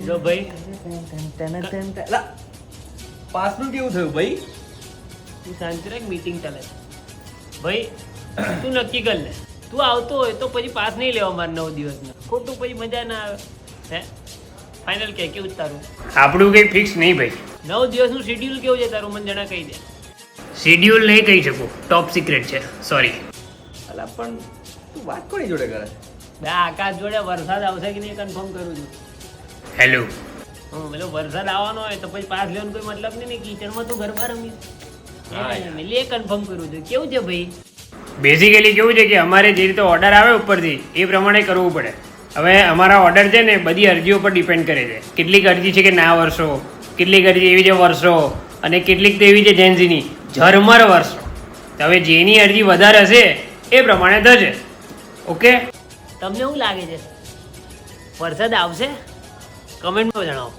જો ભાઈ પાસનું કેવું થયું ભાઈ? તું શાંતિ રાખ, મીટિંગ ચાલે છે ભાઈ. તું નક્કી કર લે, તું આવતો હોય તો પછી પાસ નહીં લેવા મારે 9 દિવસના, ખોટું પછી મજા ના આવે. હે ફાઇનલ કે કેવું તારું? આપણું કંઈ ફિક્સ નહીં ભાઈ. 9 દિવસનું શેડ્યુલ કેવું છે તારું? મને જણા કહી દે. શેડ્યુલ નહીં કહી શકું, ટોપ સિક્રેટ છે, સોરી. અલા પણ તું વાત કોની જોડે કરે? બે આકાશ જોડે વરસાદ આવશે કે નહીં કન્ફર્મ કરું છું. હેલો. પેલો વરસાદ આવવાનો હોય તો પછી પાસ લેવાનો કોઈ મતલબ નહીં ને, કિચનમાં તું ઘરમાં રમી. એટલે કન્ફર્મ કરું છું. કેવું છે ભાઈ? બેઝિકલી કેવું છે કે અમારે જે રીતે ઓર્ડર આવે ઉપરથી એ પ્રમાણે કરવું પડે. હવે અમારા ઓર્ડર છે ને બધી અરજીઓ પર ડિપેન્ડ કરે છે. કેટલીક અરજી છે કે ના વર્ષો, કેટલીક અરજી એવી છે વર્ષો, અને કેટલીક તો એવી છે જેન્ઝીની ઝરમર વર્ષો. હવે જેની અરજી વધારે હશે એ પ્રમાણે થશે. ઓકે? તમને શું લાગે છે વરસાદ આવશે? કમેન્ટમાં જણાવો.